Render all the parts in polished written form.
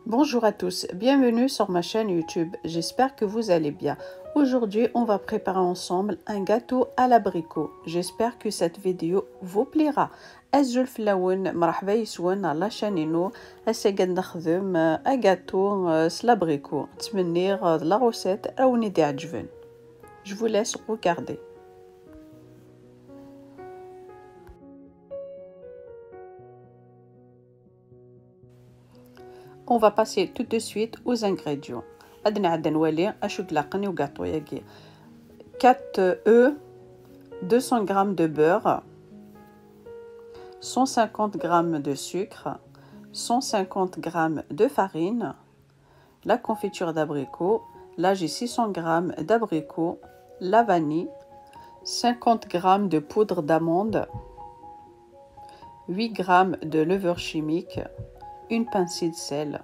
Bonjour à tous, bienvenue sur ma chaîne YouTube, j'espère que vous allez bien. Aujourd'hui, on va préparer ensemble un gâteau à l'abricot. J'espère que cette vidéo vous plaira. أسجل في اللون مرحبا يسون على شانينو هسه قد نخدم gâteau l'abricot. تمنير la recette راوني دي عجبن. Je vous laisse regarder. On va passer tout de suite aux ingrédients. عندنا نولي أشو تلاقني وغاطو ياكي 4 œufs, 200 g de beurre, 150 g de sucre, 150 g de farine, la confiture d'abricot, là j'ai 600 g d'abricot, la vanille, 50 g de poudre d'amande, 8 g de levure chimique, une pincée de sel.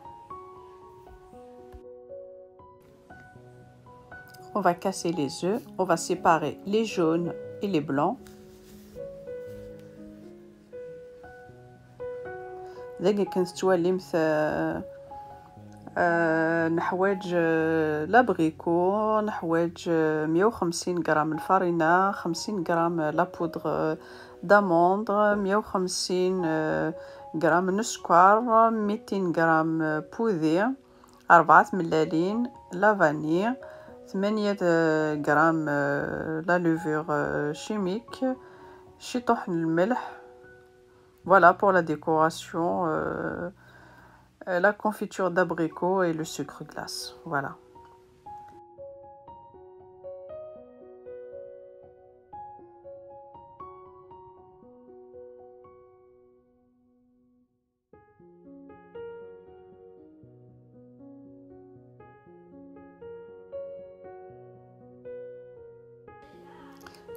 On va casser les œufs, on va séparer les jaunes et les blancs. دقيقة كنستوالي مثل نحوايج لابريكو، نحوايج 150 غرام الفرينة، 50 غرام لا بودر داموند، 150 غرام السكر، 200 غرام بودي، 4 ملالين لا فاني، 8 غرام لا لوفور شيميك، شي طحن الملح. Voilà pour la décoration, la confiture d'abricot et le sucre glace. Voilà.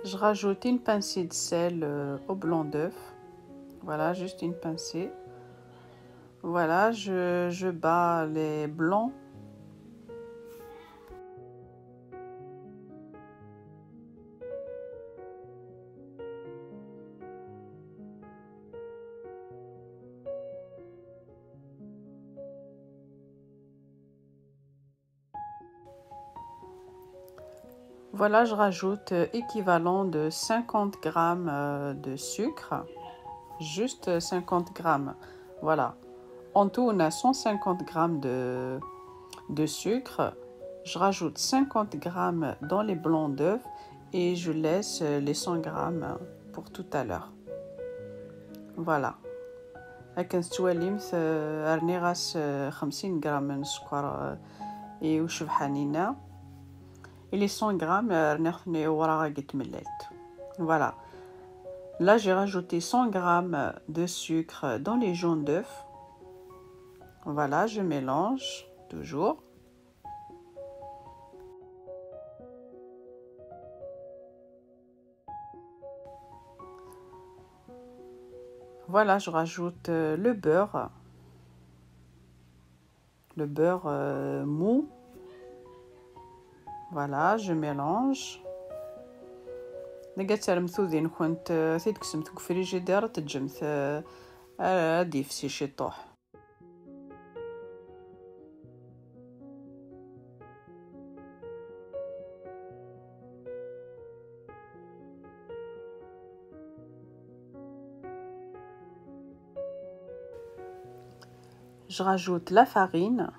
Je rajoute une pincée de sel au blanc d'œuf. Voilà, juste une pincée. Voilà, je bats les blancs. Voilà, je rajoute équivalent de 50 g de sucre. Juste 50 g. Voilà. En tout, on a 150 g de sucre. Je rajoute 50 g dans les blancs d'œufs et je laisse les 100 g pour tout à l'heure. Voilà. كنستوالي مثل راني غاس 50 غرام من السكر وشبح حنينه et les 100 grammes راني خذني ورا غا تمللت. Voilà. Là j'ai rajouté 100 g de sucre dans les jaunes d'œufs. Voilà, je mélange toujours. Voilà, je rajoute le beurre mou. Voilà, je mélange. لقيت المثوذين كنت تيتقسمت في الفريجيدير تجمت اديف سي شي طوح. Je rajoute la farine,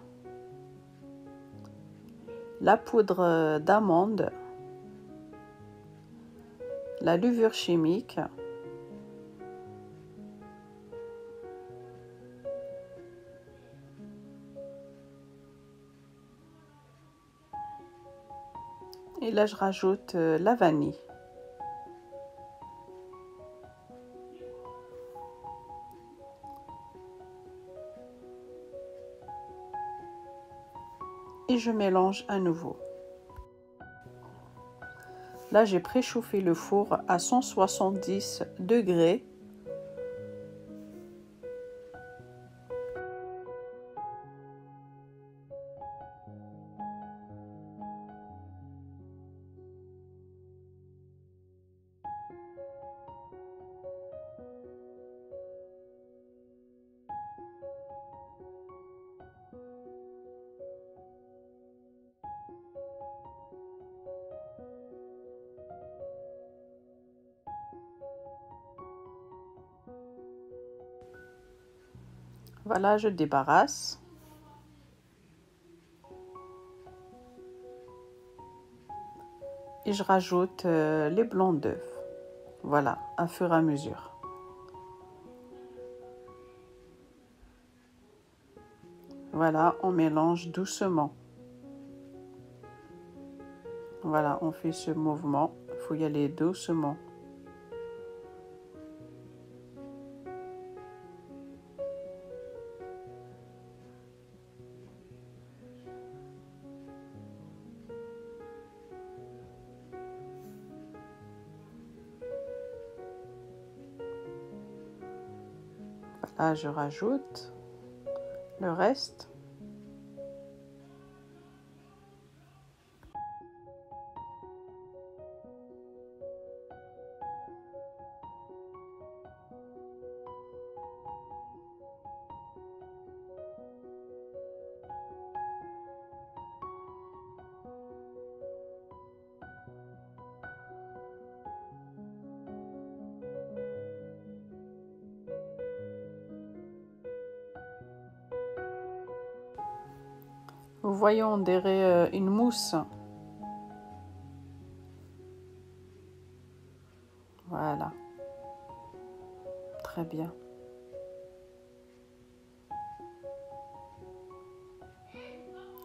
la poudre d'amande, la levure chimique, et là je rajoute la vanille. Et je mélange à nouveau. Là, j'ai préchauffé le four à 170 degrés. Voilà, je débarrasse. Et je rajoute les blancs d'œufs. Voilà, à fur et à mesure. Voilà, on mélange doucement. Voilà, on fait ce mouvement. Il faut y aller doucement. Voilà, je rajoute le reste. Vous voyez, on dirait une mousse. Voilà. Très bien.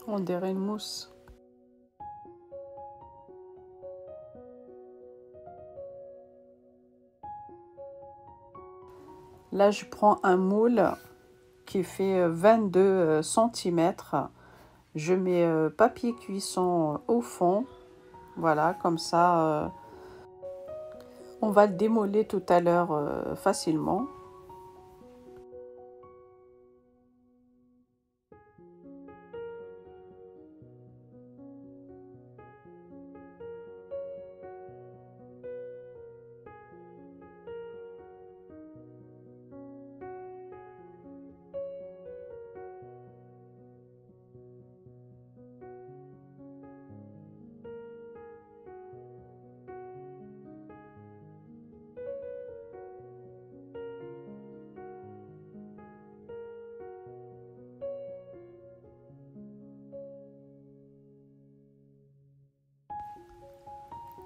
On dirait une mousse. Là, je prends un moule qui fait 22 cm. Je mets papier cuisson au fond. Voilà, comme ça, on va le démoler tout à l'heure facilement.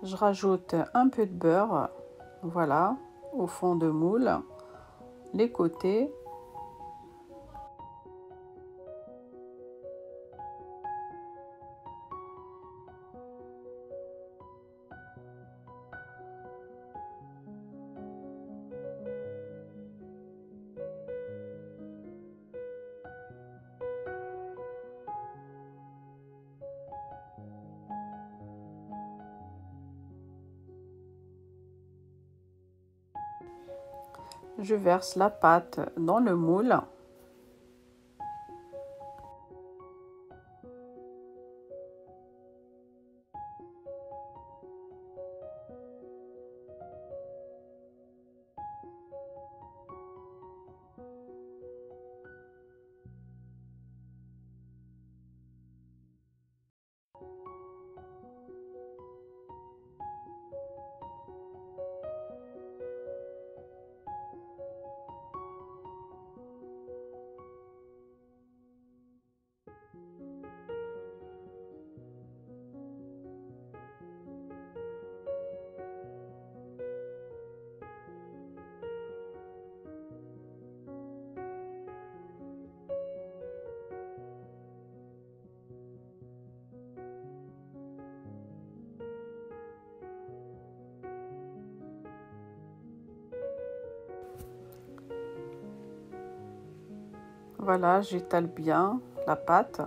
Je rajoute un peu de beurre, voilà, au fond de moule, les côtés. Je verse la pâte dans le moule. Voilà, j'étale bien la pâte.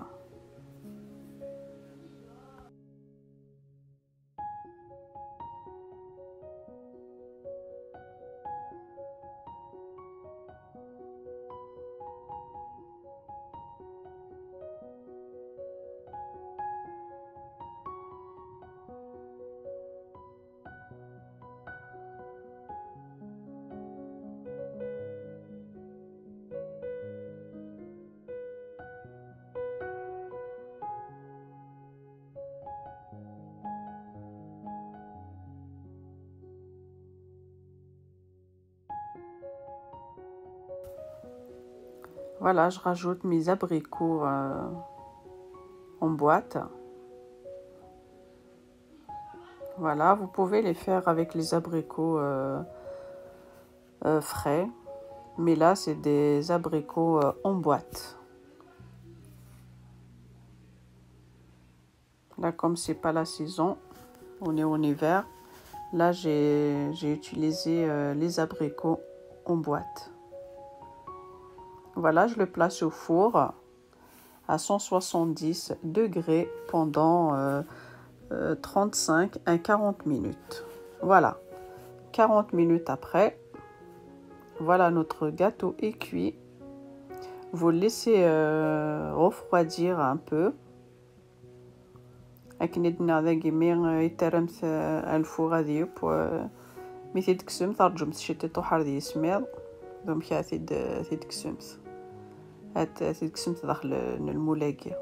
Voilà, je rajoute mes abricots en boîte. Voilà, vous pouvez les faire avec les abricots frais. Mais là, c'est des abricots en boîte. Là, comme c'est pas la saison, on est en hiver. Là, j'ai utilisé les abricots en boîte. Voilà, je le place au four à 170 degrés pendant 35 à 40 minutes. Voilà, 40 minutes après, voilà, notre gâteau est cuit. Vous le laissez refroidir un peu. أكيد هذا كيمي يترمث الفوغ هذيب مثل كسمت رجمت شتي طوحر ذي سميض دوم كا ثيد كسمت هات ثيد كسمت داخل المولاقي.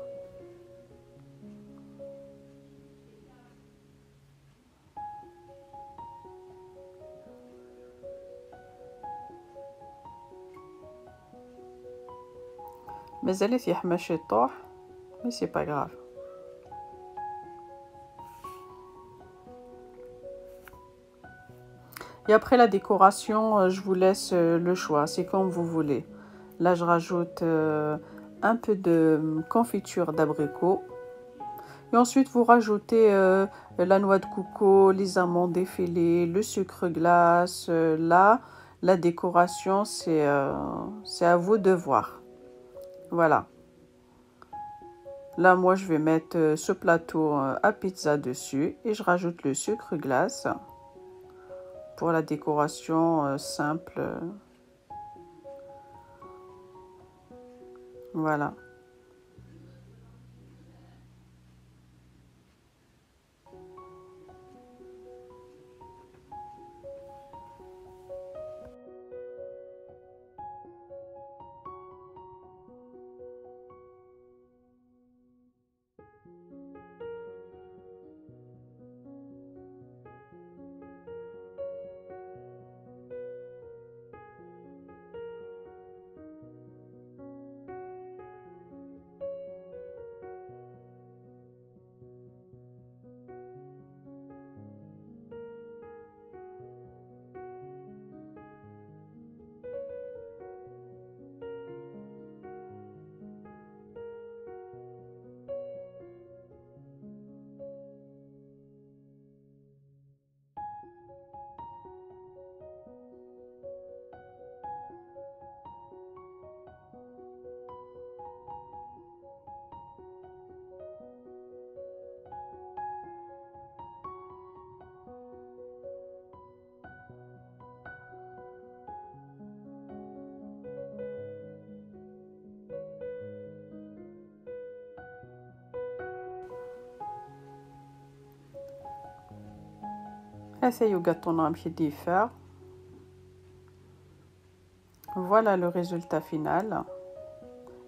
مازالت يحماش يطوح مي سي با غراف. Et après la décoration, je vous laisse le choix, c'est comme vous voulez. Là, je rajoute un peu de confiture d'abricot. Et ensuite, vous rajoutez la noix de coco, les amandes effilées, le sucre glace. Là, la décoration, c'est à vous de voir. Voilà. Là, moi, je vais mettre ce plateau à pizza dessus et je rajoute le sucre glace. Pour la décoration simple. Voilà. Essayez gâteau qui diffère. Voilà le résultat final.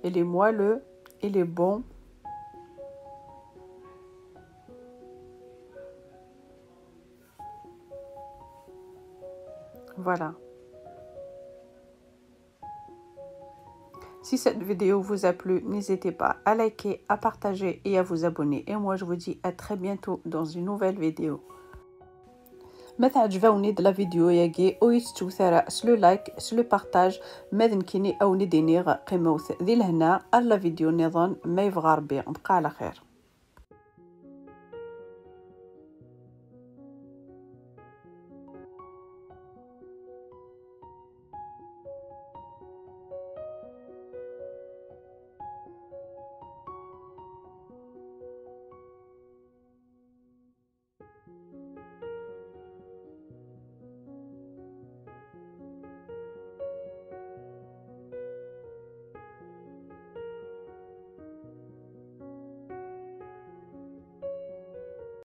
Il est moelleux, il est bon. Voilà. Si cette vidéo vous a plu, n'hésitez pas à liker, à partager et à vous abonner. Et moi, je vous dis à très bientôt dans une nouvelle vidéo. ما تعجبوني د لا فيديو ياكي او يتوثر سلو لايك سلو بارطاج ماذن كيني او ندينيغ قيموث ذي لهنا الا فيديو نظن ما يبغى ربي بقى على خير.